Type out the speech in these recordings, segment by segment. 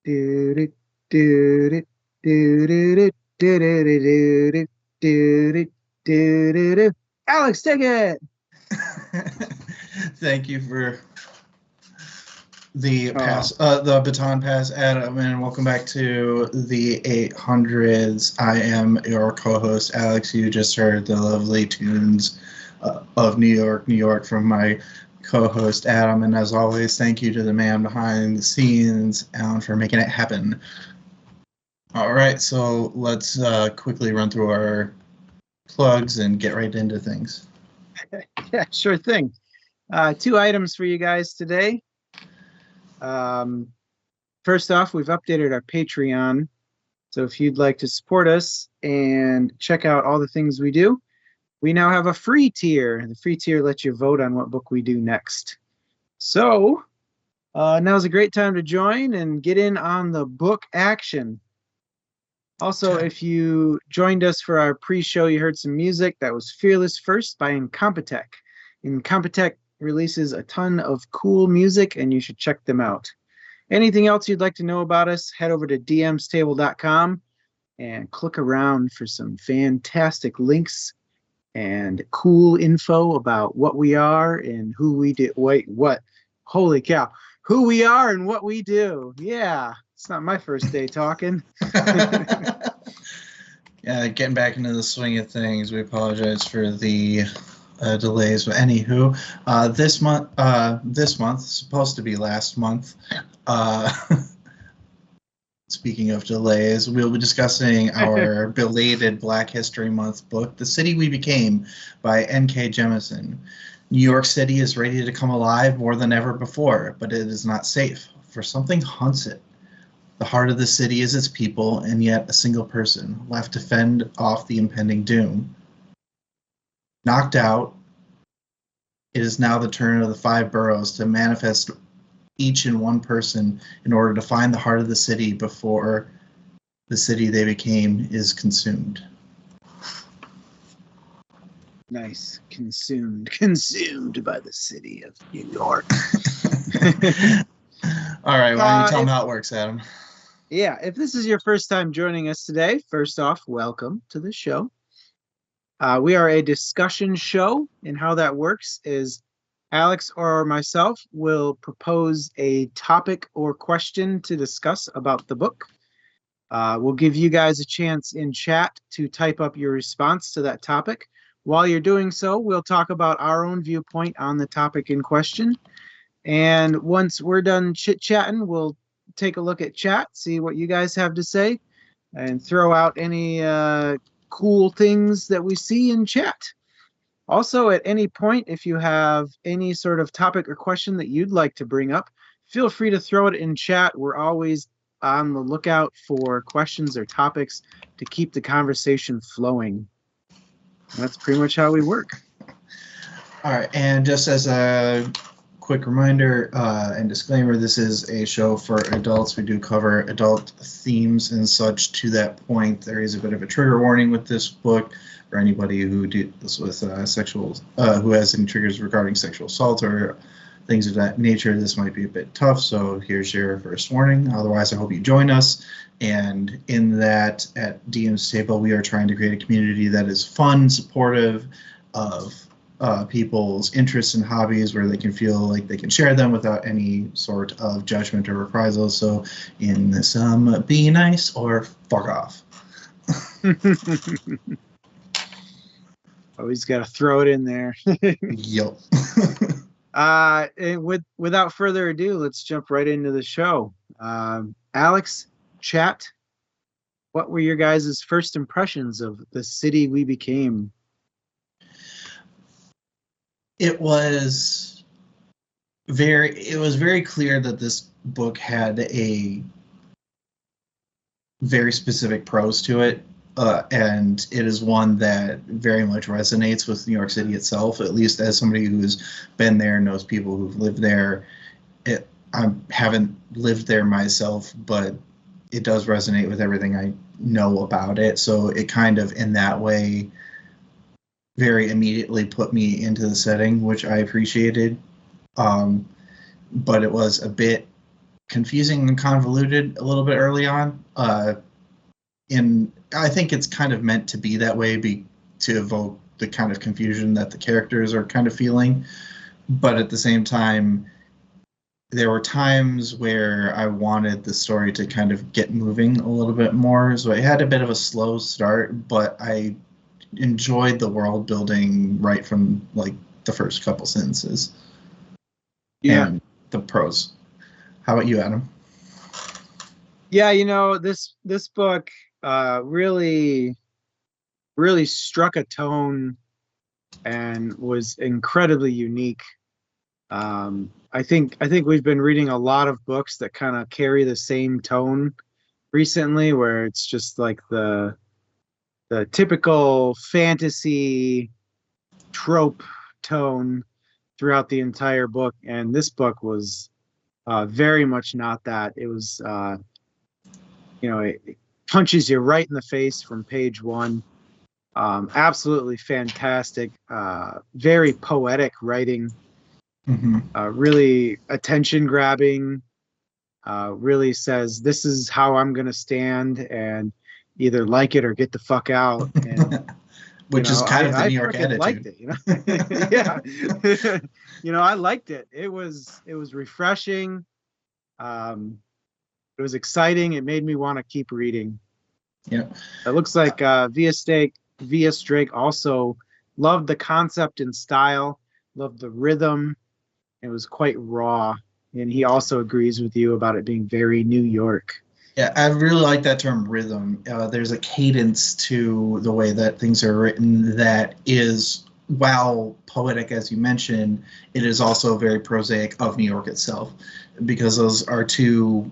Do, do, do, do, do, do, do, do, do, do, do, do, do, do. Alex, take it. Thank you for the Oh, the baton pass, Adam, and welcome back to the 800s. I am your co-host, Alex. You just heard the lovely tunes of New York, New York from my co-host, Adam. And as always, thank you to the man behind the scenes, Alan, for making it happen. All right, so let's quickly run through our plugs and get right into things. yeah, sure thing. Two items for you guys today. First off, we've updated our Patreon. So if you'd like to support us and check out all the things we do, we now have a free tier. The free tier lets you vote on what book we do next. So now's a great time to join and get in on the book action. Also, if you joined us for our pre-show, you heard some music. That was Fearless First by Incompetech. Incompetech releases a ton of cool music, and you should check them out. Anything else you'd like to know about us, head over to dmstable.com and click around for some fantastic links and cool info about what we are and who we do. Wait, what? Holy cow. Who we are and what we do. Yeah, it's not my first day talking. Yeah, getting back into the swing of things. We apologize for the delays, but anywho, this month, supposed to be last month. Speaking of delays, we'll be discussing our belated Black History Month book, The City We Became by N.K. Jemisin. New York City is ready to come alive more than ever before, but it is not safe, for something haunts it. The heart of the city is its people, and yet a single person left to fend off the impending doom. Knocked out, it is now the turn of the five boroughs to manifest each in one person in order to find the heart of the city before the city they became is consumed. Nice. Consumed by the city of New York. All right, why don't you tell them how it works, Adam? Yeah, if this is your first time joining us today, first off, welcome to the show. We are a discussion show, and how that works is Alex or myself will propose a topic or question to discuss about the book. We'll give you guys a chance in chat to type up your response to that topic. While you're doing so, we'll talk about our own viewpoint on the topic in question. And once we're done chit-chatting, we'll take a look at chat, see what you guys have to say, and throw out any cool things that we see in chat. Also, at any point, if you have any sort of topic or question that you'd like to bring up, feel free to throw it in chat. We're always on the lookout for questions or topics to keep the conversation flowing. That's pretty much how we work. All right, and just as a quick reminder and disclaimer, this is a show for adults. We do cover adult themes and such. To that point, there is a bit of a trigger warning with this book for anybody who deals with who has any triggers regarding sexual assault or things of that nature. This might be a bit tough, so here's your first warning. Otherwise, I hope you join us. And in that, at DM's Table, we are trying to create a community that is fun, supportive of people's interests and hobbies, where they can feel like they can share them without any sort of judgment or reprisal. So in this, be nice or fuck off. Always got to throw it in there. Yup. Without further ado, let's jump right into the show. Alex, chat, what were your guys' first impressions of The City We Became? It was very clear that this book had a very specific prose to it, and it is one that very much resonates with New York City itself, at least as somebody who's been there, knows people who've lived there. I haven't lived there myself, but it does resonate with everything I know about it. So it kind of, in that way, very immediately put me into the setting, which I appreciated. But it was a bit confusing and convoluted a little bit early on. And I think it's kind of meant to be that way to evoke the kind of confusion that the characters are kind of feeling. But at the same time, there were times where I wanted the story to kind of get moving a little bit more. So it had a bit of a slow start, but I enjoyed the world building right from like the first couple sentences. Yeah. And the prose. How about you, Adam? Yeah, this book really struck a tone and was incredibly unique. I think we've been reading a lot of books that kind of carry the same tone recently, where it's just like the typical fantasy trope tone throughout the entire book, and this book was very much not that. It was it punches you right in the face from page one. Absolutely fantastic, very poetic writing. Mm-hmm. Really attention grabbing, really says, this is how I'm going to stand, and either like it or get the fuck out. And, Which is kind of the New York attitude. Liked it, Yeah. I liked it. It was refreshing. It was exciting. It made me want to keep reading. Yeah. It looks like V.S. Drake also loved the concept and style, loved the rhythm. It was quite raw, and he also agrees with you about it being very New York. Yeah, I really like that term rhythm. There's a cadence to the way that things are written that is, while poetic, as you mentioned, it is also very prosaic of New York itself, because those are two,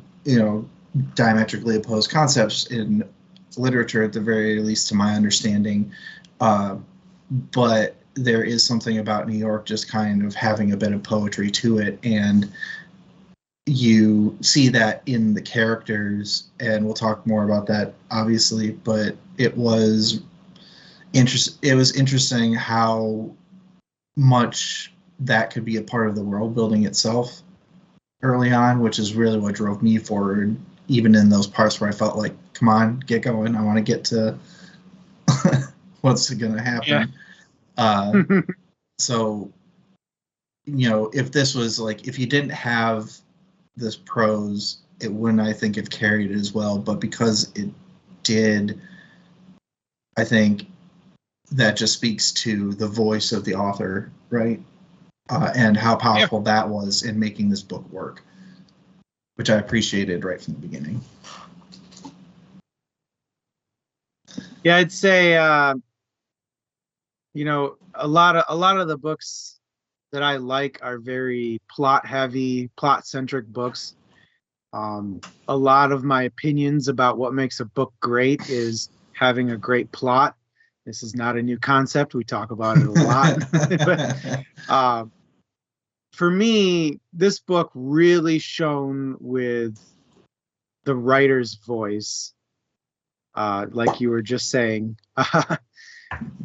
diametrically opposed concepts in literature, at the very least, to my understanding. But there is something about New York just kind of having a bit of poetry to it, and you see that in the characters, and we'll talk more about that, obviously, but it was interesting how much that could be a part of the world building itself early on, which is really what drove me forward, even in those parts where I felt like, come on, get going, I want to get to what's going to happen. Yeah. So, if this was like, if you didn't have this prose, it wouldn't, I think, have carried it as well. But because it did, I think that just speaks to the voice of the author, right? And how powerful that was in making this book work, which I appreciated right from the beginning. Yeah, I'd say, a lot of the books that I like are very plot-heavy, plot-centric books. A lot of my opinions about what makes a book great is having a great plot. This is not a new concept. We talk about it a lot. But, for me, this book really shone with the writer's voice, like you were just saying.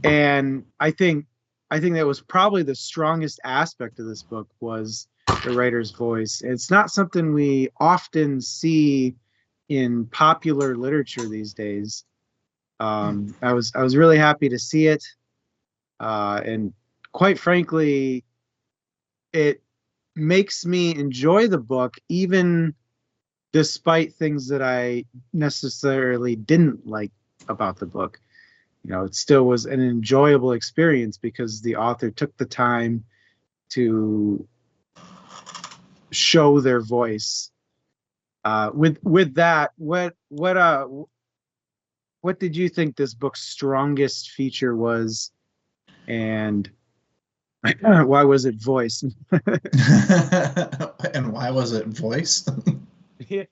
And I think that was probably the strongest aspect of this book, was the writer's voice. It's not something we often see in popular literature these days. I was really happy to see it, and quite frankly, it makes me enjoy the book even despite things that I necessarily didn't like about the book. It still was an enjoyable experience because the author took the time to show their voice. With that, what did you think this book's strongest feature was, and why was it voice? And why was it voice? Yeah.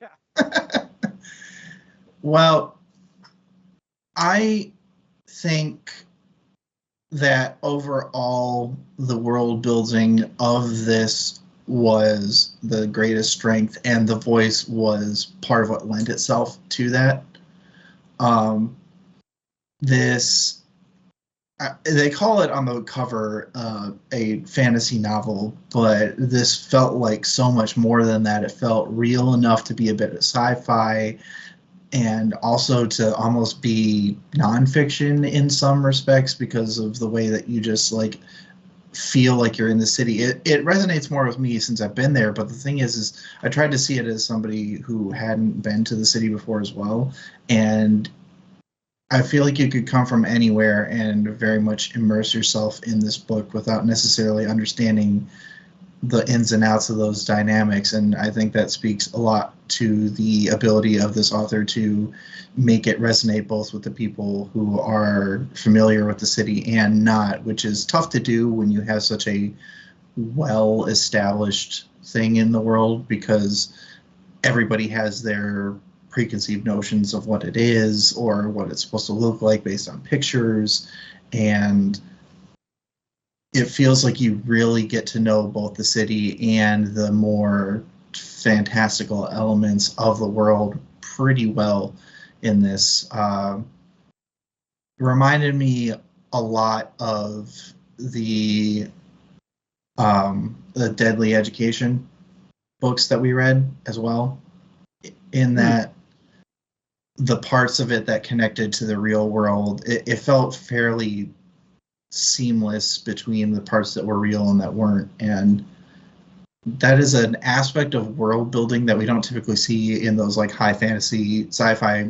Well, I think that overall the world building of this was the greatest strength, and the voice was part of what lent itself to that. This they call it on the cover a fantasy novel, but this felt like so much more than that. It felt real enough to be a bit of sci-fi and also to almost be nonfiction in some respects because of the way that you just like feel like you're in the city. It resonates more with me since I've been there, but the thing is I tried to see it as somebody who hadn't been to the city before as well, and I feel like you could come from anywhere and very much immerse yourself in this book without necessarily understanding the ins and outs of those dynamics. And I think that speaks a lot to the ability of this author to make it resonate both with the people who are familiar with the city and not, which is tough to do when you have such a well-established thing in the world, because everybody has their preconceived notions of what it is or what it's supposed to look like based on pictures, and it feels like you really get to know both the city and the more fantastical elements of the world pretty well in this. Reminded me a lot of the Deadly Education books that we read as well, in that the parts of it that connected to the real world, it felt fairly seamless between the parts that were real and that weren't. And that is an aspect of world building that we don't typically see in those like high fantasy sci-fi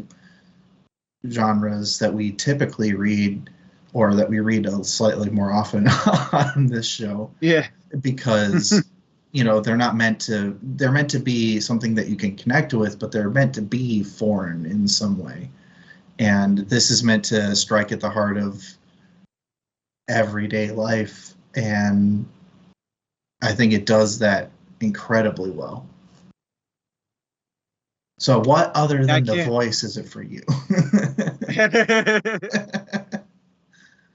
genres that we typically read, or that we read slightly more often on this show. Yeah. Because you know, they're meant to be something that you can connect with, but they're meant to be foreign in some way. And this is meant to strike at the heart of everyday life, and I think it does that incredibly well. So what other than the voice is it for you?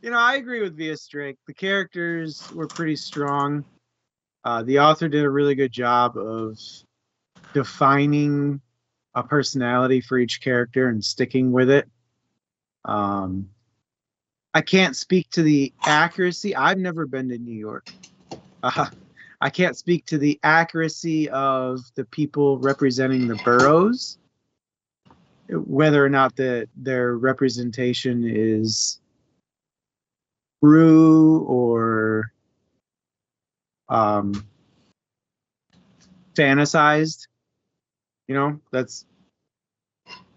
You know, I agree with Via Strake. The characters were pretty strong. The author did a really good job of defining a personality for each character and sticking with it. I can't speak to the accuracy. I've never been to New York. I can't speak to the accuracy of the people representing the boroughs, whether or not their representation is true or fantasized. You know, that's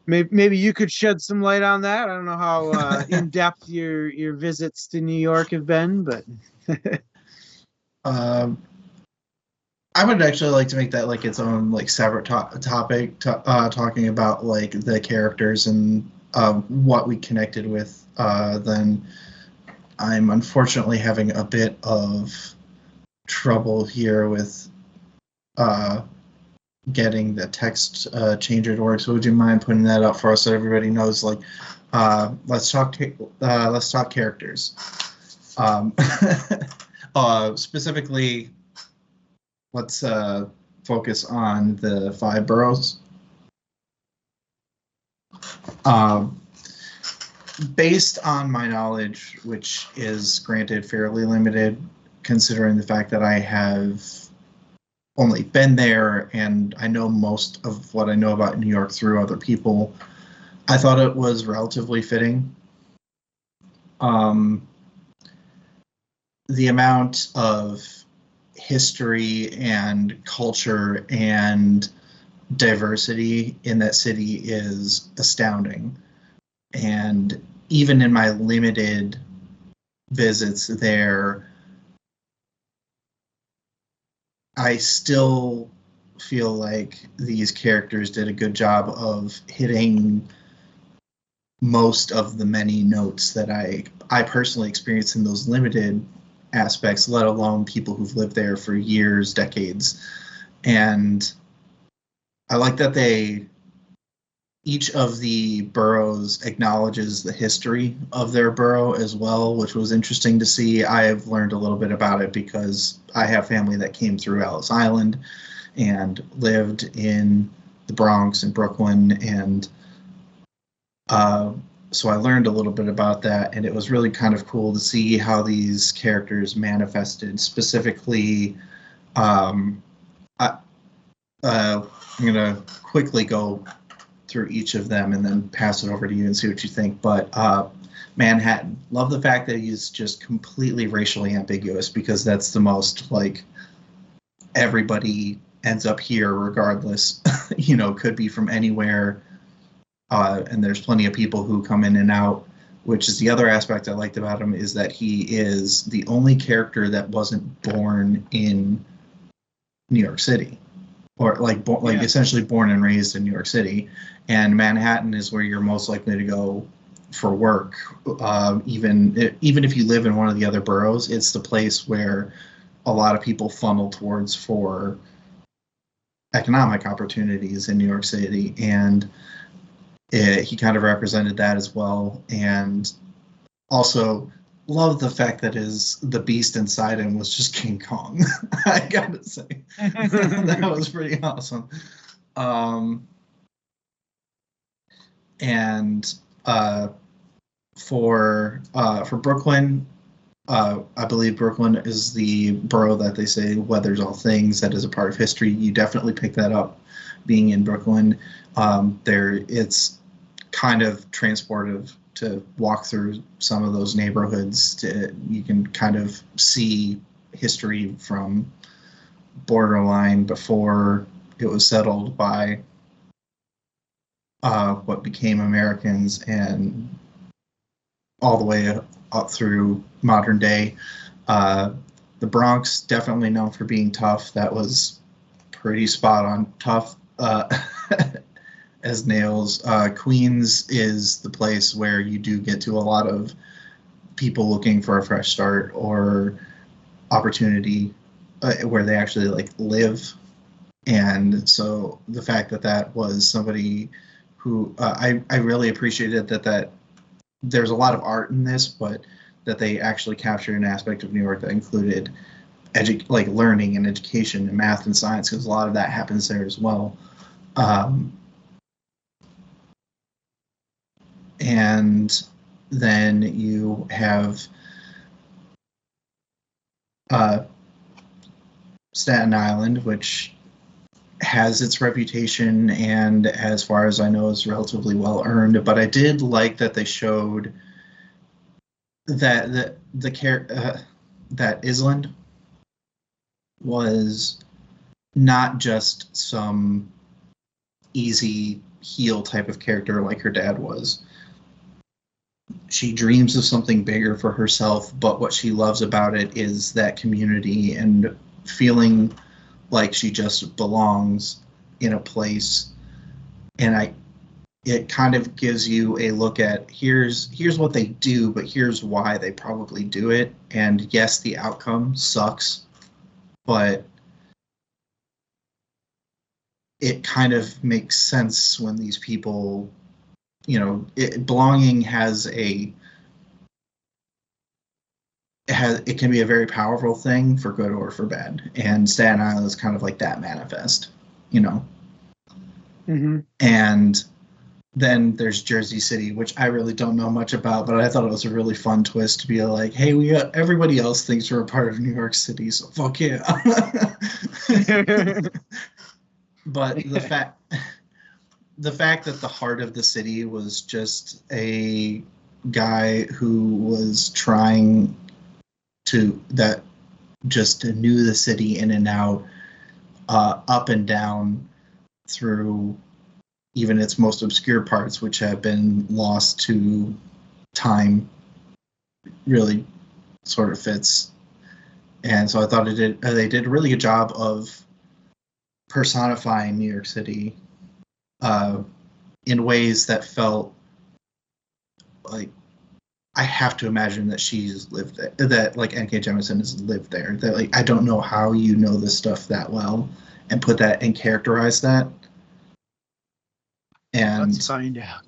maybe you could shed some light on that. I don't know how in depth your visits to New York have been, but I would actually like to make that like its own like separate topic, talking about like the characters and what we connected with. Then I'm unfortunately having a bit of trouble here with getting the text changer to work. So would you mind putting that up for us so everybody knows? Like, let's talk characters. Specifically, let's focus on the 5 boroughs. Based on my knowledge, which is granted fairly limited, considering the fact that I have only been there and I know most of what I know about New York through other people, I thought it was relatively fitting. The amount of history and culture and diversity in that city is astounding. And even in my limited visits there, I still feel like these characters did a good job of hitting most of the many notes that I personally experienced in those limited aspects, let alone people who've lived there for years, decades. And I like that each of the boroughs acknowledges the history of their borough as well, which was interesting to see. I have learned a little bit about it because I have family that came through Ellis Island and lived in the Bronx and Brooklyn, and so I learned a little bit about that, and it was really kind of cool to see how these characters manifested. Specifically, um, I, I'm gonna quickly go through each of them and then pass it over to you and see what you think. But Manhattan, love the fact that he's just completely racially ambiguous, because that's the most like everybody ends up here regardless. Could be from anywhere. And there's plenty of people who come in and out, which is the other aspect I liked about him, is that he is the only character that wasn't born in New York City, or essentially born and raised in New York City. And Manhattan is where you're most likely to go for work. Even if you live in one of the other boroughs, it's the place where a lot of people funnel towards for economic opportunities in New York City. And he kind of represented that as well. And also love the fact that the beast inside him was just King Kong. I gotta say, that was pretty awesome. And for Brooklyn, I believe Brooklyn is the borough that they say weathers all things. That is a part of history. You definitely pick that up being in Brooklyn. It's kind of transportive to walk through some of those neighborhoods. You can kind of see history from borderline before it was settled by what became Americans, and all the way up through modern day. The Bronx, definitely known for being tough. That was pretty spot on tough as nails. Queens is the place where you do get to a lot of people looking for a fresh start or opportunity, where they actually live. And so the fact that was somebody who I really appreciated that there's a lot of art in this, but that they actually captured an aspect of New York that included learning and education and math and science, because a lot of that happens there as well. And then you have Staten Island, which has its reputation, and as far as I know is relatively well earned. But I did like that they showed that that Island was not just some easy heel type of character like her dad was. She dreams of something bigger for herself, but what she loves about it is that community and feeling like she just belongs in a place. And it kind of gives you a look at here's what they do, but here's why they probably do it. And yes, the outcome sucks, but it kind of makes sense when these people, belonging it can be a very powerful thing for good or for bad. And Staten Island is kind of like that manifest, Mm-hmm. And then there's Jersey City, which I really don't know much about, but I thought it was a really fun twist to be like, hey, everybody else thinks we're a part of New York City, so fuck yeah. But the fact that the heart of the city was just a guy who was trying that just knew the city in and out, up and down through even its most obscure parts, which have been lost to time, really sort of fits. And so I thought they did a really good job of personifying New York City in ways that felt like I have to imagine that she's lived there, that N.K. Jemisin has lived there. That I don't know how you know this stuff that well and put that and characterize that. And let's find out.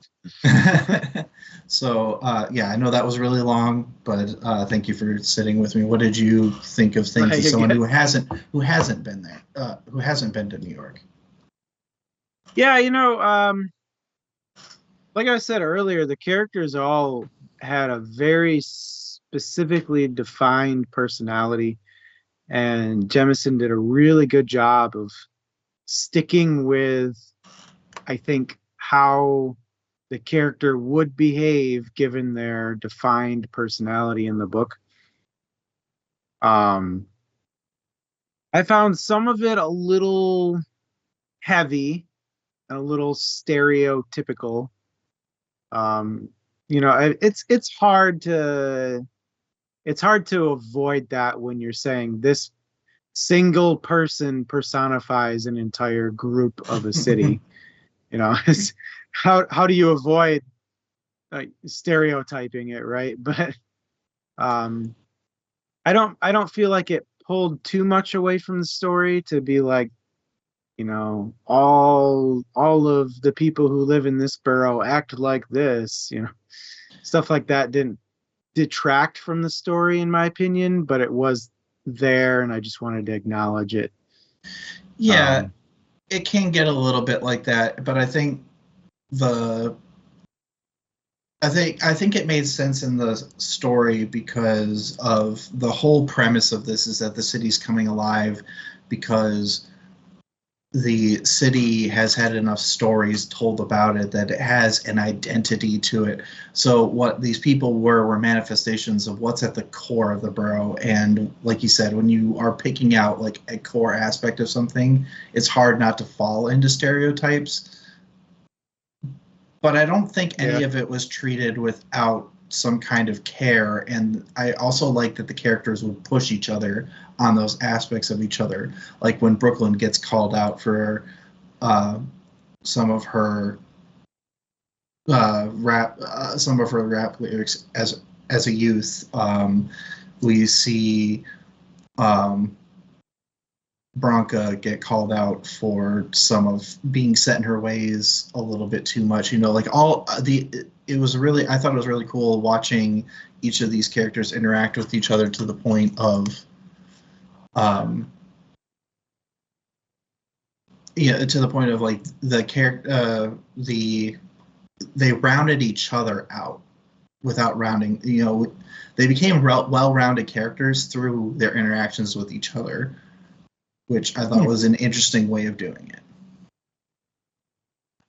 So I know that was really long, but thank you for sitting with me. What did you think of things as someone who hasn't been there, who hasn't been to New York? Yeah, like I said earlier, the characters all had a very specifically defined personality, and Jemisin did a really good job of sticking with, I think, how the character would behave given their defined personality in the book. Um, I found some of it a little heavy and a little stereotypical. Um, it's hard to avoid that when you're saying this single person personifies an entire group of a city. It's, how do you avoid like stereotyping it, right? But um, I don't feel like it pulled too much away from the story to be like, all of the people who live in this borough act like this. Stuff like that didn't detract from the story in my opinion, but it was there and I just wanted to acknowledge it. Yeah, it can get a little bit like that, but I think I think it made sense in the story because of the whole premise of this is that the city's coming alive because the city has had enough stories told about it that it has an identity to it. So what these people were manifestations of what's at the core of the borough. And like you said, when you are picking out like a core aspect of something, it's hard not to fall into stereotypes. But I don't think any of it was treated without some kind of care. And I also like that the characters would push each other on those aspects of each other. Like when Brooklyn gets called out for some of her rap lyrics as a youth. We see Bronca get called out for some of being set in her ways a little bit too much. Like it was really, I thought it was really cool watching each of these characters interact with each other to the point of, to the point of like the character, they rounded each other out without rounding. They became well-rounded characters through their interactions with each other, which I thought was an interesting way of doing it.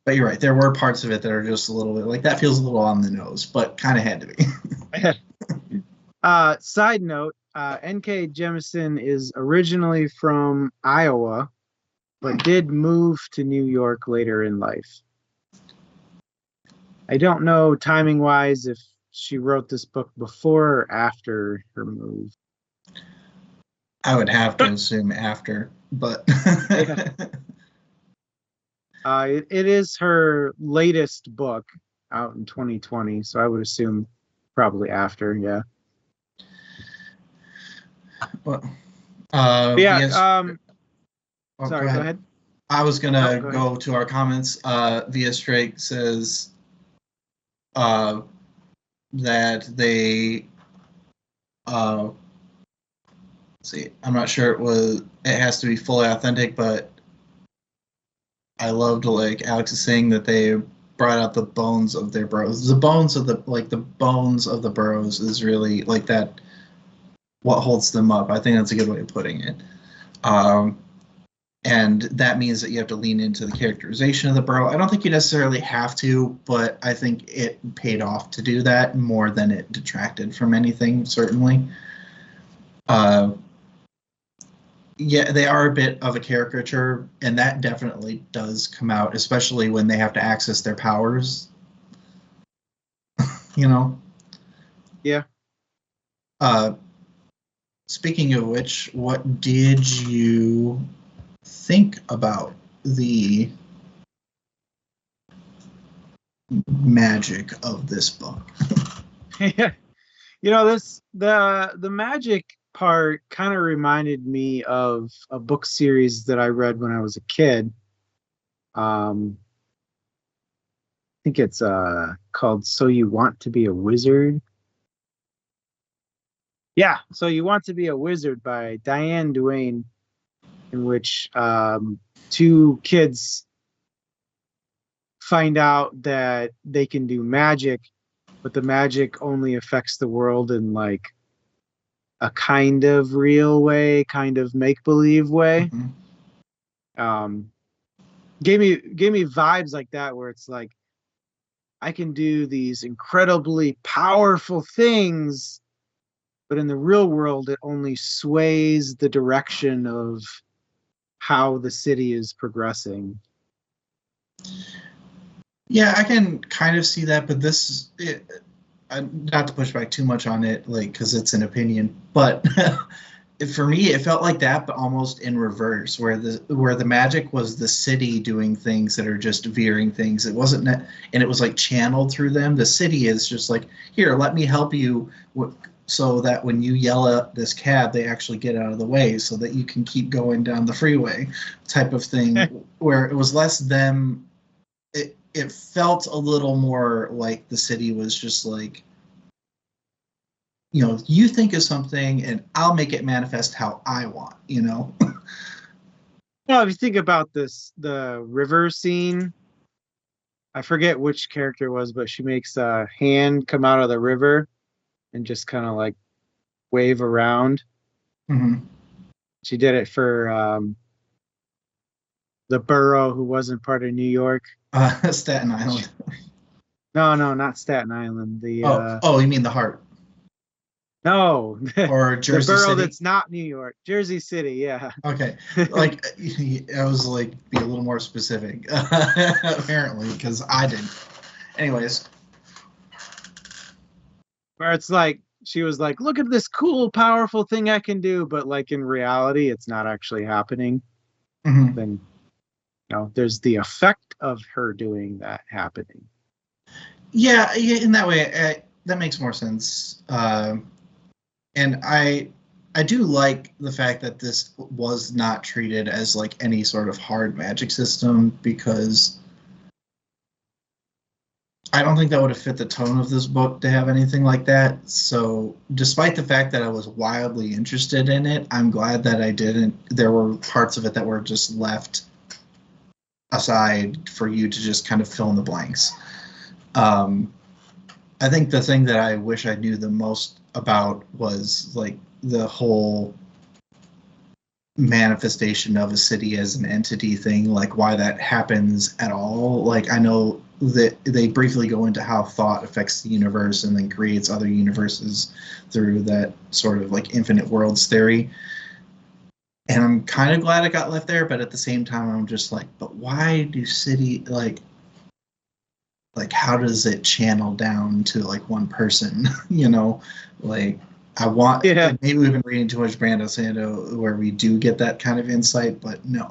But you're right, there were parts of it that are just a little bit like that feels a little on the nose, but kind of had to be. Side note, N.K. Jemisin is originally from Iowa, but did move to New York later in life. I don't know timing-wise if she wrote this book before or after her move. I would have to assume after, but it is her latest book out in 2020, so I would assume probably after. Yeah. Well, sorry, go ahead. I was gonna go to our comments. Via Strake says that they see, I'm not sure it has to be fully authentic, but I loved like Alex is saying that they brought out the bones of their burrows. The bones of the burrows is really like that what holds them up. I think that's a good way of putting it. And that means that you have to lean into the characterization of the burrow. I don't think you necessarily have to, but I think it paid off to do that more than it detracted from anything, certainly. Yeah, they are a bit of a caricature, and that definitely does come out, especially when they have to access their powers. Yeah. Speaking of which, what did you think about the magic of this book? Yeah. The magic part kind of reminded me of a book series that I read when I was a kid. I think it's called So You Want to Be a Wizard. Yeah, So You Want to Be a Wizard by Diane Duane, in which two kids find out that they can do magic, but the magic only affects the world in like a kind of real way, kind of make-believe way. Um, gave me vibes like that where it's like I can do these incredibly powerful things, but in the real world it only sways the direction of how the city is progressing. Yeah, I can kind of see that, but not to push back too much on it, like, because it's an opinion, but for me, it felt like that, but almost in reverse, where the magic was the city doing things that are just veering things. It wasn't, and it was like channeled through them. The city is just like, here, let me help you, so that when you yell at this cab, they actually get out of the way, so that you can keep going down the freeway, type of thing. Where it was less them. It felt a little more like the city was just like, you think of something and I'll make it manifest how I want, Well, if you think about the river scene, I forget which character it was, but she makes a hand come out of the river and just kind of like wave around. Mm-hmm. She did it for the borough who wasn't part of New York. Staten Island. No, not Staten Island. Oh, you mean the Heart No, or the Jersey borough City? that's not New York. Jersey City, yeah. Okay, like I was like, be a little more specific, apparently, because I didn't. Anyways, Where it's like she was like, look at this cool, powerful thing I can do, but like in reality, it's not actually happening. mm-hmm. Then there's the effect of her doing that happening. Yeah, in that way, that makes more sense. And I do like the fact that this was not treated as like any sort of hard magic system, because I don't think that would have fit the tone of this book to have anything like that. So despite the fact that I was wildly interested in it, I'm glad that I didn't. There were parts of it that were just left aside for you to just kind of fill in the blanks. I think the thing that I wish I knew the most about was like the whole manifestation of a city as an entity thing, like why that happens at all. Like I know that they briefly go into how thought affects the universe and then creates other universes through that sort of like infinite worlds theory. And I'm kind of glad it got left there, but at the same time I'm just like, but why do city like how does it channel down to like one person? Like I want, Yeah. maybe we've been reading too much Brando Sando where we do get that kind of insight, but no.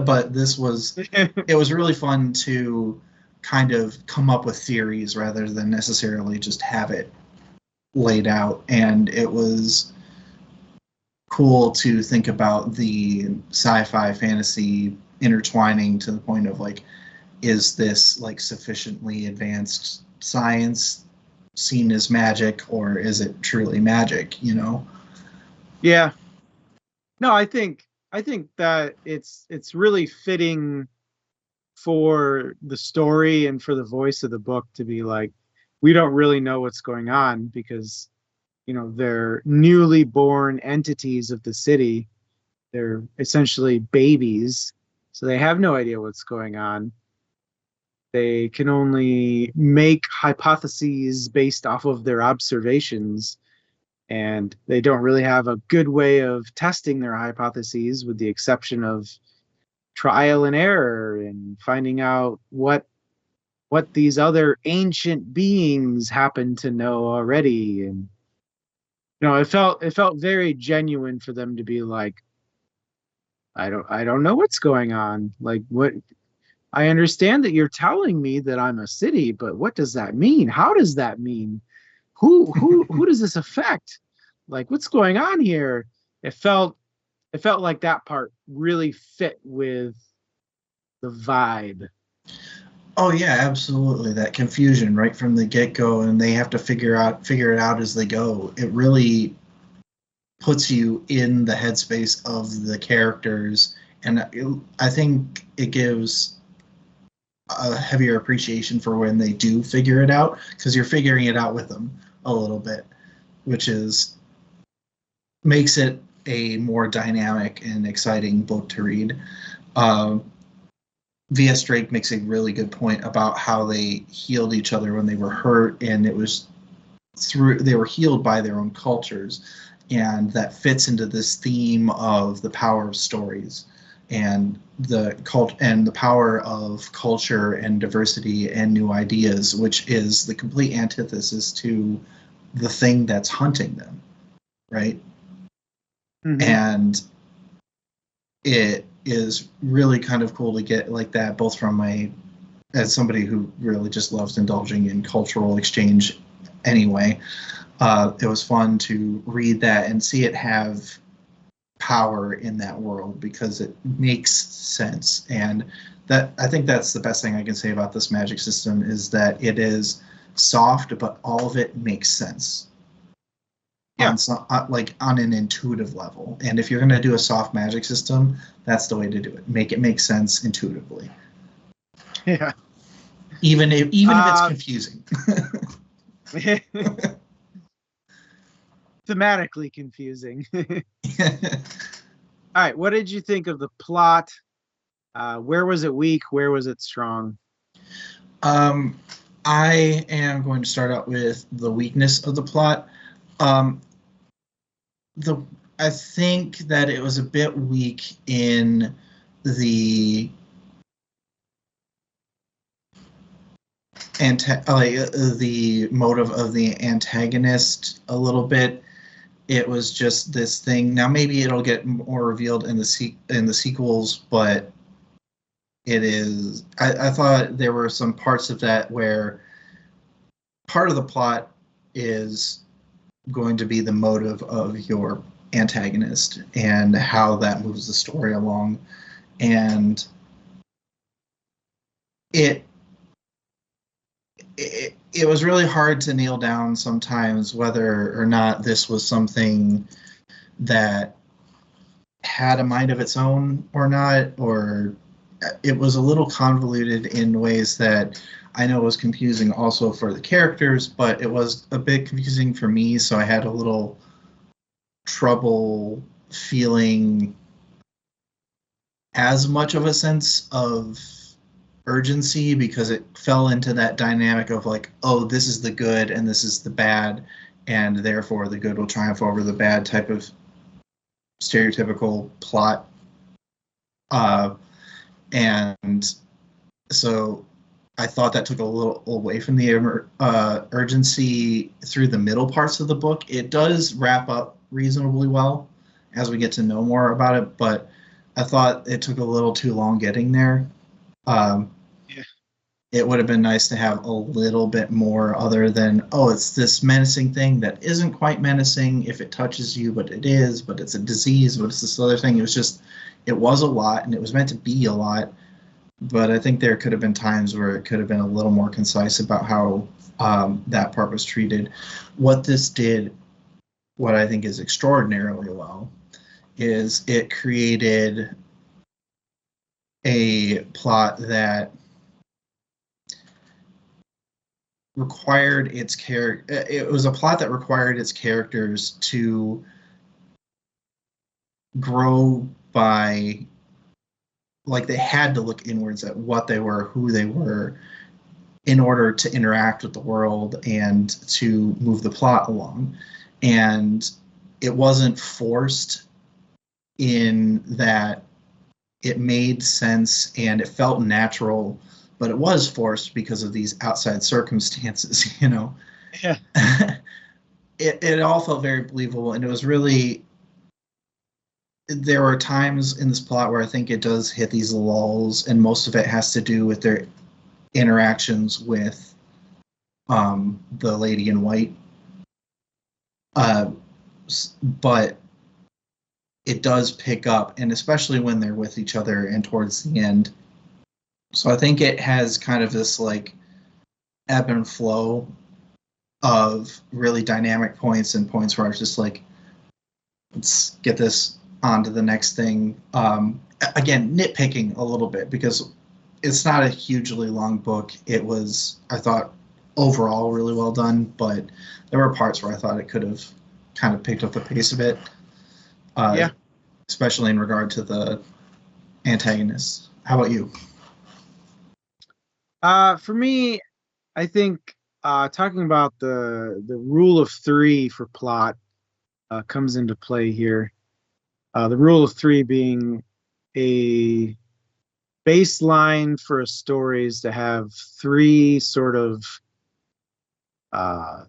But it was really fun to kind of come up with theories rather than necessarily just have it laid out. And it was cool to think about the sci-fi fantasy intertwining to the point of like, is this like sufficiently advanced science seen as magic, or is it truly magic? Yeah. No, I think that it's really fitting for the story and for the voice of the book to be like, we don't really know what's going on because they're newly born entities of the city. They're essentially babies, so they have no idea what's going on. They can only make hypotheses based off of their observations, and they don't really have a good way of testing their hypotheses, with the exception of trial and error and finding out what these other ancient beings happen to know already. And it felt very genuine for them to be like, I don't know what's going on. Like, what? I understand that you're telling me that I'm a city, but what does that mean? How does that mean? Who does this affect? Like, what's going on here? It felt like that part really fit with the vibe. Oh yeah, absolutely. That confusion right from the get-go, and they have to figure it out as they go. It really puts you in the headspace of the characters, and I think it gives a heavier appreciation for when they do figure it out, because you're figuring it out with them a little bit, which makes it a more dynamic and exciting book to read. V.S. Drake makes a really good point about how they healed each other when they were hurt, and it was they were healed by their own cultures, and that fits into this theme of the power of stories and the power of culture and diversity and new ideas, which is the complete antithesis to the thing that's hunting them, right? Mm-hmm. And it is really kind of cool to get like that, both from as somebody who really just loves indulging in cultural exchange anyway. It was fun to read that and see it have power in that world, because it makes sense. And that, I think that's the best thing I can say about this magic system, is that it is soft, but all of it makes sense. Yeah. On an intuitive level. And if you're going to do a soft magic system, that's the way to do it. Make it make sense intuitively. Yeah. Even if it's confusing. Thematically confusing. All right. What did you think of the plot? Where was it weak? Where was it strong? I am going to start out with the weakness of the plot. I think that it was a bit weak in the the motive of the antagonist a little bit. It was just this thing. Now maybe it'll get more revealed in the sequels, but it is. I thought there were some parts of that where part of the plot is going to be the motive of your antagonist and how that moves the story along, and it was really hard to nail down sometimes whether or not this was something that had a mind of its own or not, or it was a little convoluted in ways that I know was confusing also for the characters, but it was a bit confusing for me, so I had a little trouble feeling as much of a sense of urgency, because it fell into that dynamic of like, oh, this is the good and this is the bad, and therefore the good will triumph over the bad type of stereotypical plot. And so I thought that took a little away from the urgency through the middle parts of the book. It does wrap up reasonably well as we get to know more about it, but I thought it took a little too long getting there. It would have been nice to have a little bit more other than, oh, it's this menacing thing that isn't quite menacing if it touches you, but it is, but it's a disease, but it's this other thing. It was a lot, and it was meant to be a lot, but I think there could have been times where it could have been a little more concise about how that part was treated. What this did, what I think is extraordinarily well, is it created a plot that required its it was a plot that required its characters to grow by, like, they had to look inwards at what they were, who they were, in order to interact with the world and to move the plot along. And it wasn't forced in that it made sense and it felt natural, but it was forced because of these outside circumstances, you know. Yeah. It all felt very believable, and it was really, there were times in this plot where I think it does hit these lulls, and most of it has to do with their interactions with the lady in white. But it does pick up, and especially when they're with each other and towards the end. So I think it has kind of this like ebb and flow of really dynamic points and points where I was just like, let's get this on to the next thing. Again, nitpicking a little bit, because it's not a hugely long book. It was, I thought, overall really well done, but there were parts where I thought it could have kind of picked up the pace a bit. Yeah. Especially in regard to the antagonists. How about you? For me, I think talking about the rule of three for plot comes into play here. The rule of three being a baseline for a story is to have three sort of uh,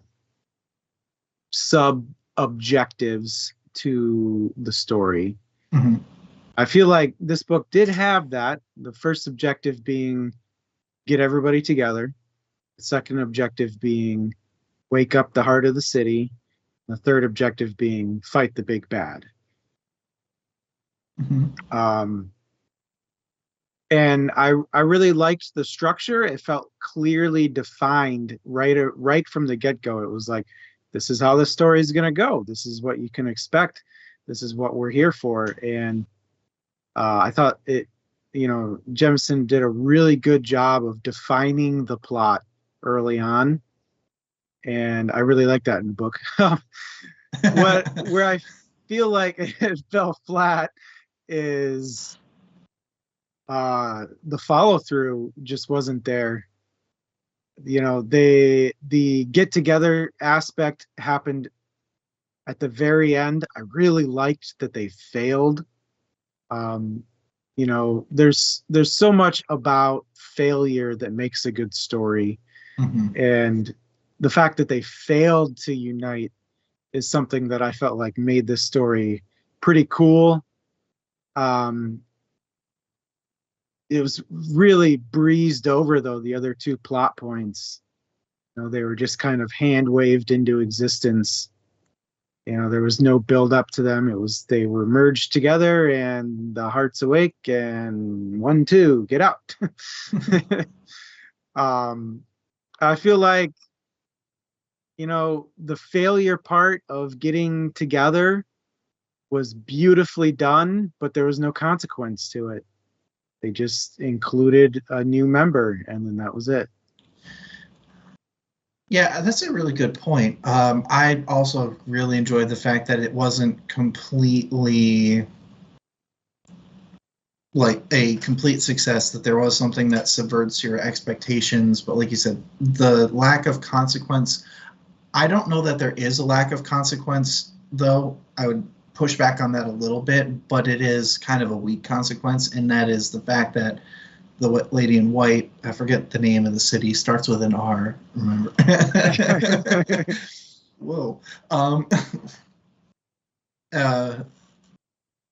sub objectives to the story. Mm-hmm. I feel like this book did have that. The first objective being get everybody together. The second objective being wake up the heart of the city. The third objective being fight the big bad. Mm-hmm. And I really liked the structure. It felt clearly defined right from the get-go. It was like, this is how the story is going to go. This is what you can expect. This is what we're here for. And I thought Jemisin did a really good job of defining the plot early on, and I really like that in the book. Where I feel like it fell flat is the follow through just wasn't there. The get together aspect happened at the very end. I really liked that they failed. There's so much about failure that makes a good story, Mm-hmm. and the fact that they failed to unite is something that I felt like made this story pretty cool. Um, it was really breezed over though, the other two plot points. They were just kind of hand waved into existence. There was no build up to them. They were merged together and the heart's awake and 1, 2, get out. I feel like, the failure part of getting together was beautifully done, but there was no consequence to it. They just included a new member and then that was it. Yeah, that's a really good point. I also really enjoyed the fact that it wasn't completely like a complete success, that there was something that subverts your expectations. But like you said, the lack of consequence, I don't know that there is a lack of consequence, though. I would push back on that a little bit, but it is kind of a weak consequence, and that is the fact that the lady in white, I forget the name of the city, starts with an R, remember? Whoa.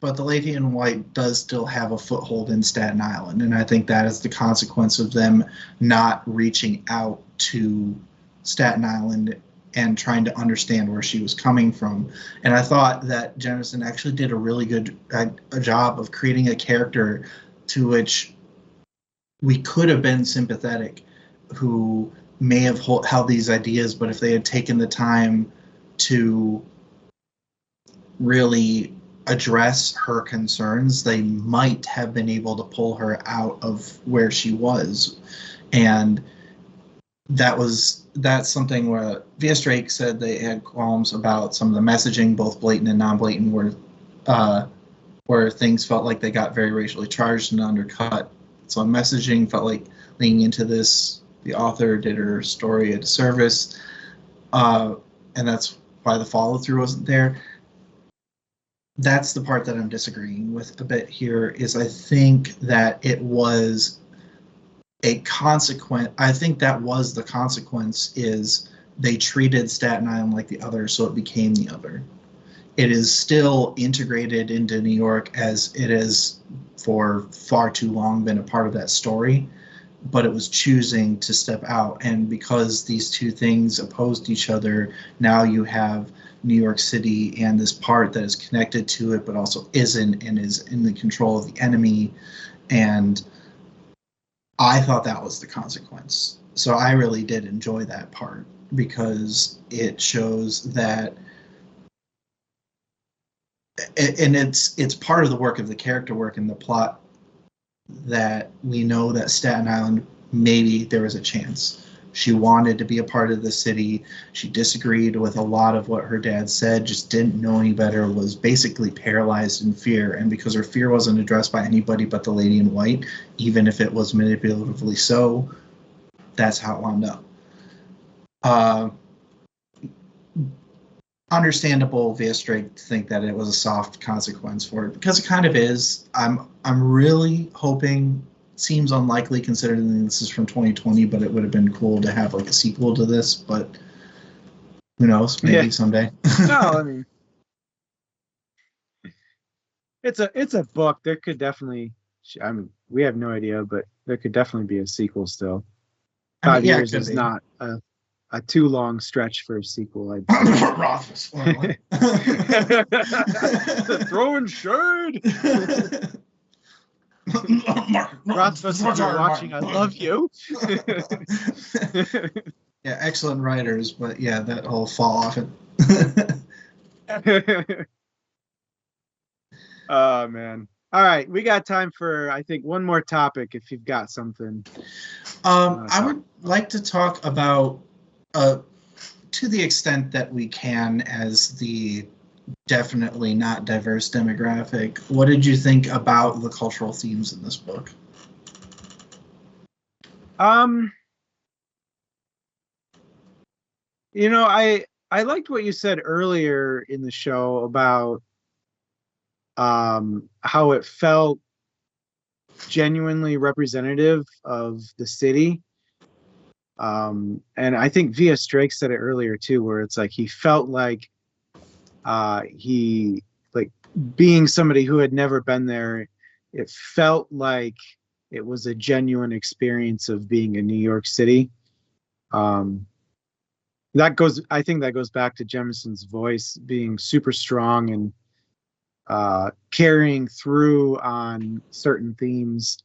But the lady in white does still have a foothold in Staten Island, and I think that is the consequence of them not reaching out to Staten Island and trying to understand where she was coming from. And I thought that Jemisin actually did a really good a job of creating a character to which we could have been sympathetic, who may have held these ideas, but if they had taken the time to really address her concerns, they might have been able to pull her out of where she was. And that's something where V.S. Drake said they had qualms about some of the messaging, both blatant and non-blatant, where things felt like they got very racially charged and undercut. So messaging felt like leaning into this, the author did her story a disservice, and that's why the follow-through wasn't there. That's the part that I'm disagreeing with a bit here, is I think that it was a consequence. I think that was the consequence, is they treated Staten Island like the other, so it became the other. It is still integrated into New York, as it has for far too long been a part of that story, but it was choosing to step out. And because these two things opposed each other, now you have New York City and this part that is connected to it, but also isn't, and is in the control of the enemy. And I thought that was the consequence. So I really did enjoy that part, because it shows that, and it's part of the work of the character work and the plot that we know that Staten Island, maybe there was a chance. She wanted to be a part of the city. She disagreed with a lot of what her dad said, just didn't know any better, was basically paralyzed in fear. And because her fear wasn't addressed by anybody but the lady in white, even if it was manipulatively so, that's how it wound up. Understandable via straight to think that it was a soft consequence for it, because it kind of is. I'm really hoping, seems unlikely considering this is from 2020, but it would have been cool to have like a sequel to this, but who knows, maybe someday. No, I mean, it's a book. There could definitely, I mean, we have no idea, but there could definitely be a sequel still. 5 years is not a too long stretch for a sequel. I'd say. Throwing shade. Rothfuss, if you're watching, I love you. Yeah, excellent writers, but yeah, that whole fall off it. Oh man. All right, we got time for, I think, one more topic if you've got something. I would like to talk about, to the extent that we can, as the definitely not diverse demographic, what did you think about the cultural themes in this book? You know, I liked what you said earlier in the show about how it felt genuinely representative of the city. And I think Via Strake said it earlier too, where it's like he felt like he, like, being somebody who had never been there, it felt like it was a genuine experience of being in New York City. I think that goes back to Jemisin's voice being super strong and carrying through on certain themes.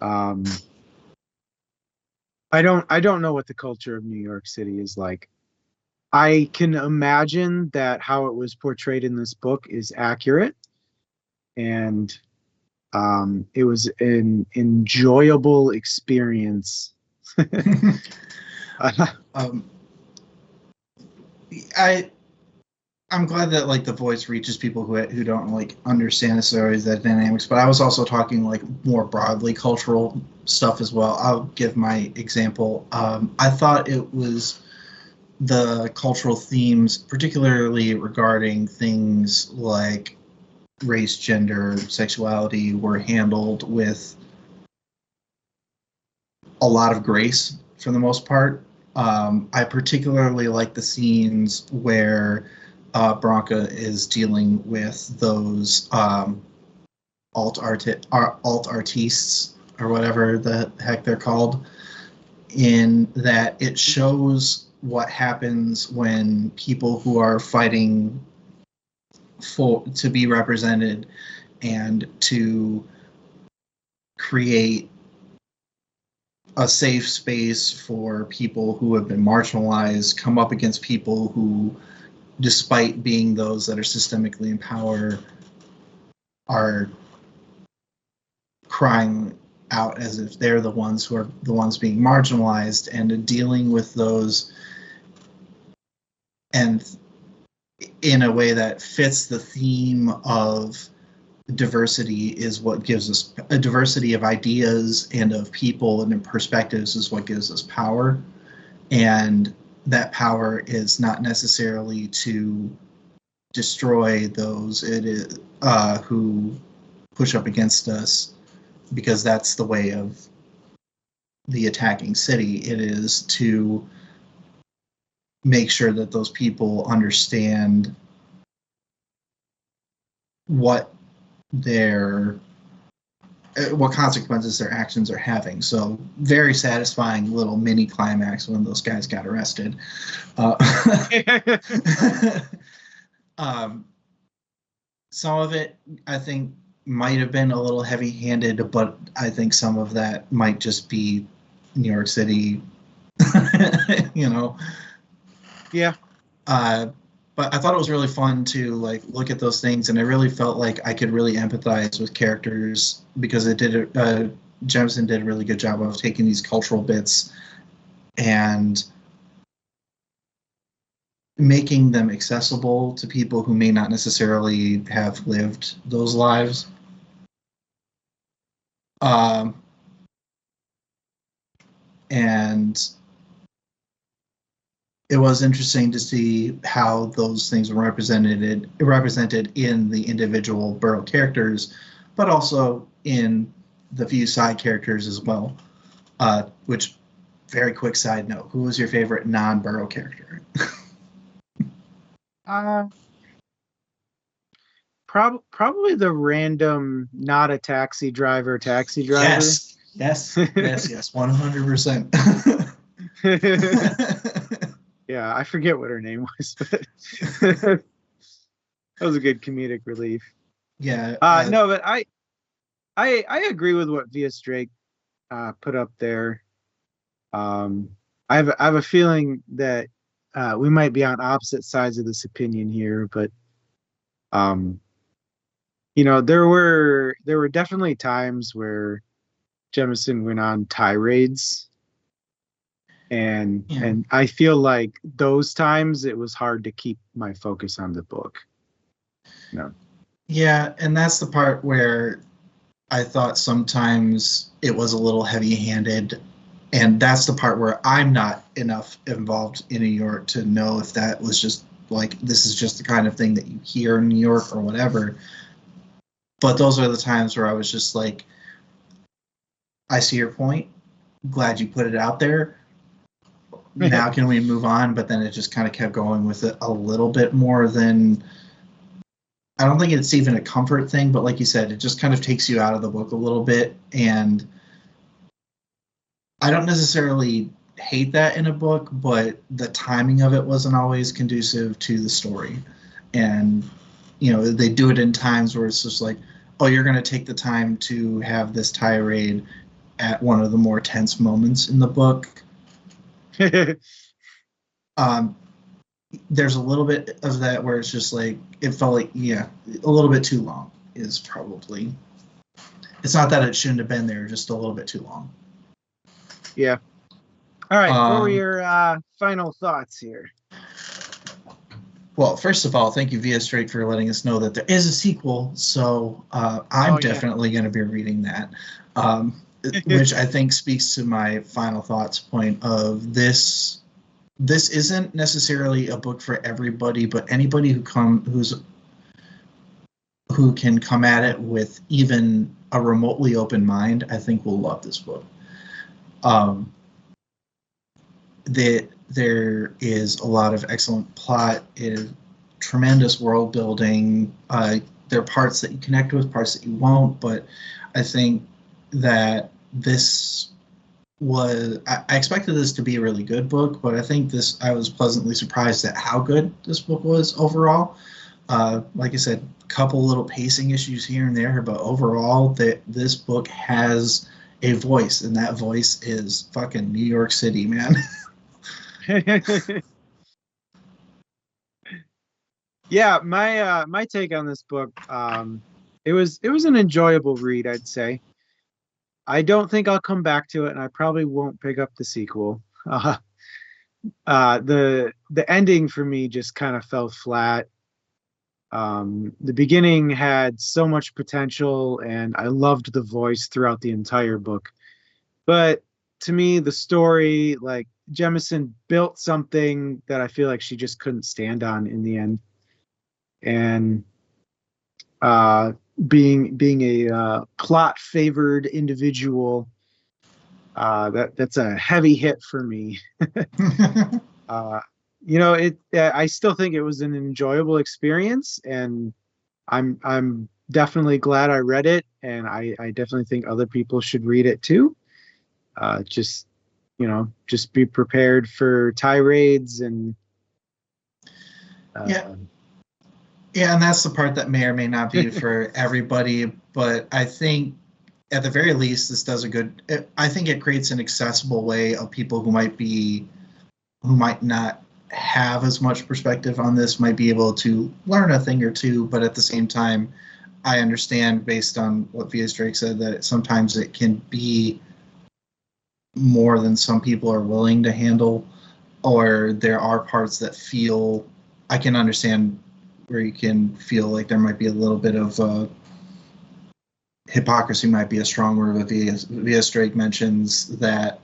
I don't know what the culture of New York City is like. I can imagine that how it was portrayed in this book is accurate, and it was an enjoyable experience. I'm glad that like the voice reaches people who don't like understand necessarily the dynamics, but I was also talking like more broadly cultural stuff as well. I'll give my example. I thought it was the cultural themes, particularly regarding things like race, gender, sexuality, were handled with a lot of grace for the most part. I particularly like the scenes where Bronca is dealing with those alt artistes or whatever the heck they're called, in that it shows what happens when people who are fighting to be represented and to create a safe space for people who have been marginalized come up against people who, despite being those that are systemically in power, are crying out as if they're the ones who are the ones being marginalized, and dealing with those and in a way that fits the theme of diversity is what gives us a diversity of ideas and of people and of perspectives is what gives us power. And that power is not necessarily to destroy those who push up against us, because that's the way of the attacking city. It is to make sure that those people understand what consequences their actions are having. So very satisfying little mini climax when those guys got arrested. Some of it, I think, might have been a little heavy-handed, but I think some of that might just be New York City, you know. Yeah. But I thought it was really fun to like look at those things, and I really felt like I could really empathize with characters because Jemisin did a really good job of taking these cultural bits and making them accessible to people who may not necessarily have lived those lives. And it was interesting to see how those things were represented in the individual Burrow characters, but also in the few side characters as well. Which, very quick side note, who was your favorite non-Burrow character? Probably the random, not a taxi driver. Yes, 100%. Yeah, I forget what her name was, but that was a good comedic relief. Yeah. No, but I agree with what V.S. Drake put up there. I have a feeling that we might be on opposite sides of this opinion here, but there were definitely times where Jemisin went on tirades, and I feel like those times it was hard to keep my focus on the book. No. Yeah, and that's the part where I thought sometimes it was a little heavy-handed, and that's the part where I'm not enough involved in New York to know if that was just like, this is just the kind of thing that you hear in New York or whatever. But those are the times where I was just like, I see your point. Glad you put it out there. Now can we move on? But then it just kind of kept going with it a little bit more than, I don't think it's even a comfort thing, but like you said, it just kind of takes you out of the book a little bit. And I don't necessarily hate that in a book, but the timing of it wasn't always conducive to the story. And, they do it in times where it's just like, oh, you're going to take the time to have this tirade at one of the more tense moments in the book. There's a little bit of that where it's just like, it felt like, a little bit too long is probably, it's not that it shouldn't have been there, just a little bit too long. Yeah. All right. What were your final thoughts here? Well, first of all, thank you, V.S. Drake, for letting us know that there is a sequel. So I'm definitely going to be reading that, which I think speaks to my final thoughts point of this. This isn't necessarily a book for everybody, but anybody who can come at it with even a remotely open mind, I think will love this book. There is a lot of excellent plot, tremendous world building. There are parts that you connect with, parts that you won't, but I think that this was, I expected this to be a really good book, but I think I was pleasantly surprised at how good this book was overall. Like I said, a couple little pacing issues here and there, but overall, this book has a voice, and that voice is fucking New York City, man. Yeah, my take on this book, it was an enjoyable read, I'd say. I don't think I'll come back to it, and I probably won't pick up the sequel. The ending for me just kind of fell flat. The beginning had so much potential, and I loved the voice throughout the entire book. But to me, the story, like, Jemisin built something that I feel like she just couldn't stand on in the end. And being a plot favored individual, that's a heavy hit for me. I still think it was an enjoyable experience, and I'm definitely glad I read it, and I definitely think other people should read it too. Just be prepared for tirades and Yeah, and that's the part that may or may not be for everybody, but I think at the very least this does I think it creates an accessible way of people who might not have as much perspective on this might be able to learn a thing or two, but at the same time, I understand based on what V.S. Drake said that sometimes it can be more than some people are willing to handle, or there are parts that feel, I can understand where you can feel like there might be a little bit of hypocrisy might be a strong word, but V.S. Drake mentions that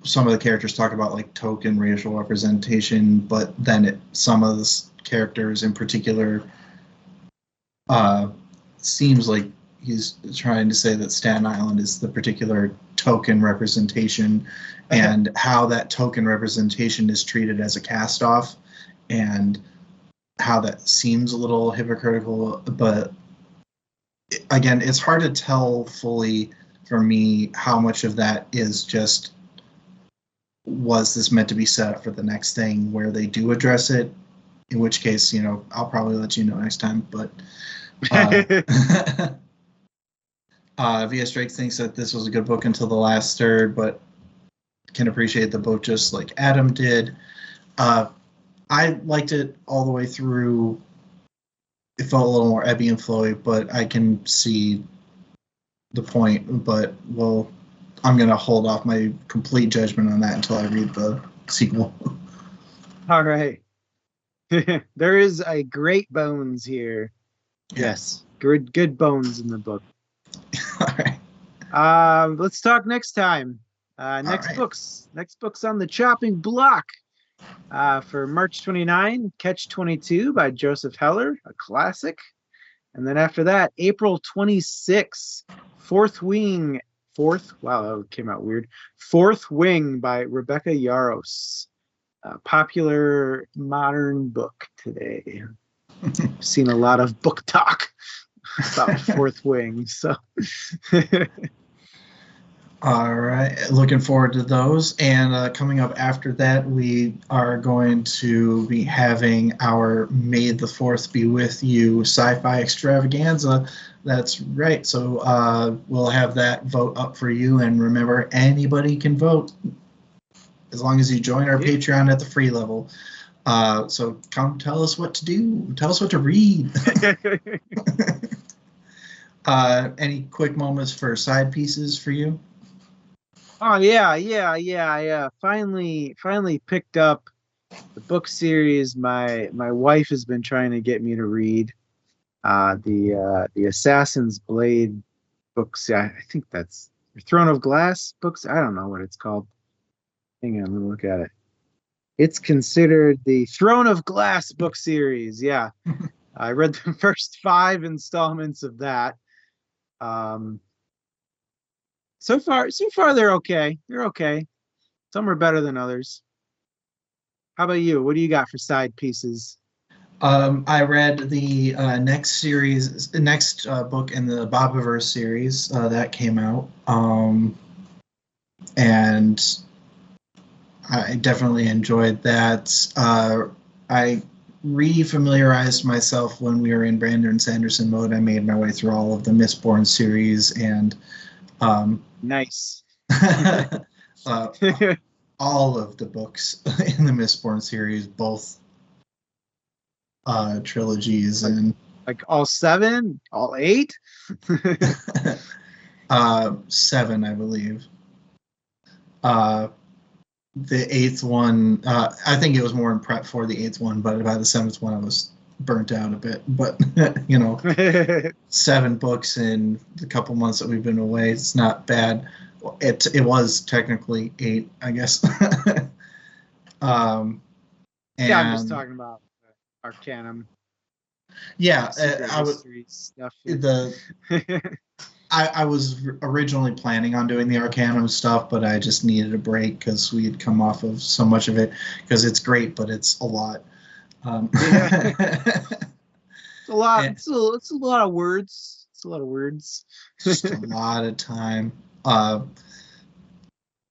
some of the characters talk about like token racial representation, but then some of the characters in particular seems like he's trying to say that Staten Island is the particular token representation, and how that token representation is treated as a cast-off, and how that seems a little hypocritical. But again, it's hard to tell fully for me how much of that is just, was this meant to be set up for the next thing where they do address it, in which case, I'll probably let you know next time. But V.S. Drake thinks that this was a good book until the last third, but can appreciate the book just like Adam did. I liked it all the way through. It felt a little more ebby and flowy, but I can see the point. But, well, I'm going to hold off my complete judgment on that until I read the sequel. All right. There is a great bones here. Yes. Good bones in the book. All right. Let's talk next time. Next book's on the chopping block. For March 29, Catch 22 by Joseph Heller, a classic. And then after that, April 26, Fourth Wing by Rebecca Yaros. A popular modern book today. I've seen a lot of book talk about Fourth Wing, so... All right, looking forward to those. And coming up after that, we are going to be having our May the 4th Be With You sci-fi extravaganza. That's right. So we'll have that vote up for you. And remember, anybody can vote as long as you join our Patreon at the free level. So come tell us what to do. Tell us what to read. Any quick moments for side pieces for you? Oh yeah. I finally picked up the book series my wife has been trying to get me to read. The Assassin's Blade books. I think that's Throne of Glass books. I don't know what it's called. Hang on, let me look at it. It's considered the Throne of Glass book series. Yeah. I read the first 5 installments of that. So far they're okay. They're okay. Some are better than others. How about you? What do you got for side pieces? I read the next book in the Bobiverse series that came out, and I definitely enjoyed that. I re-familiarized myself when we were in Brandon Sanderson mode. I made my way through all of the Mistborn series, and nice. All of the books in the Mistborn series, both trilogies, and like all 7, all 8. 7, I believe. The 8th one, I think it was more in prep for the 8th one, but by the 7th one I was burnt out a bit. But 7 books in the couple months that we've been away, it's not bad. It was technically 8, I guess. Yeah, I'm just talking about Arcanum. Yeah, stuff. I was originally planning on doing the Arcanum stuff, but I just needed a break because we had come off of so much of it. Because it's great, but it's a lot. It's a lot. It's a lot of words. It's a lot of words. Just a lot of time.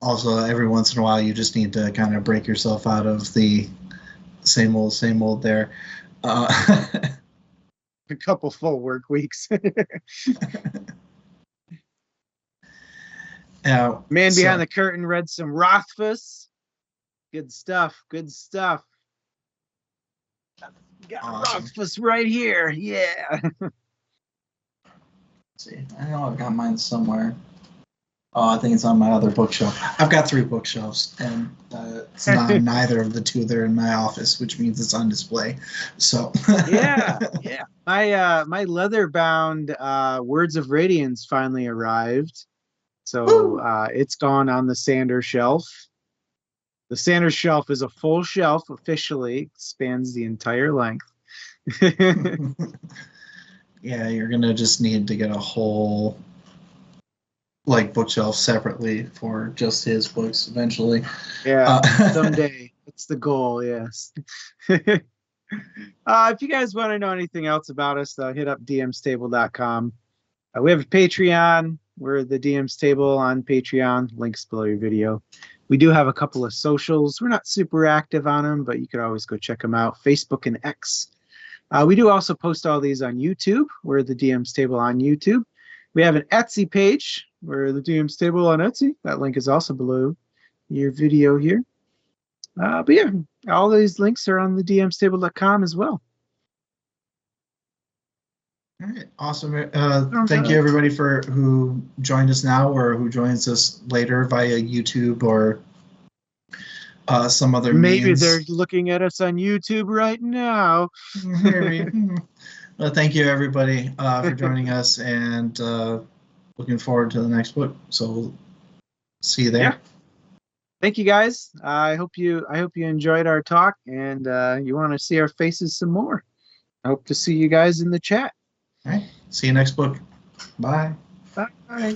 Also, every once in a while, you just need to kind of break yourself out of the same old there. A couple full work weeks. Man So- behind the curtain read some Rothfuss. Good stuff. Good stuff. Got Awesome. Rothfuss right here. Yeah. Let's see, I know I've got mine somewhere. Oh, I think it's on my other bookshelf. I've got 3 bookshelves, and it's not neither of the 2 that are in my office, which means it's on display. So Yeah. My leather bound Words of Radiance finally arrived. So it's gone on the Sanders shelf. The Sanders shelf is a full shelf officially, spans the entire length. Yeah, you're gonna just need to get a whole bookshelf separately for just his books eventually. Yeah, someday. It's the goal, yes. If you guys want to know anything else about us, hit up dmstable.com. We have a Patreon. We're the DM's Table on Patreon. Links below your video. We do have a couple of socials. We're not super active on them, but you could always go check them out. Facebook and X. We do also post all these on YouTube. We're the DM's Table on YouTube. We have an Etsy page. We're the DM's Table on Etsy. That link is also below your video here. But yeah, all these links are on the dmstable.com as well. All right, awesome. Thank you everybody for who joined us now or who joins us later via YouTube or some other Maybe means. they're looking at us on YouTube right now. Maybe. Well, thank you everybody for joining us, and looking forward to the next book. So we'll see you there. Yeah. Thank you guys. I hope you enjoyed our talk, and you want to see our faces some more. I hope to see you guys in the chat. All right. See you next book. Bye. Bye.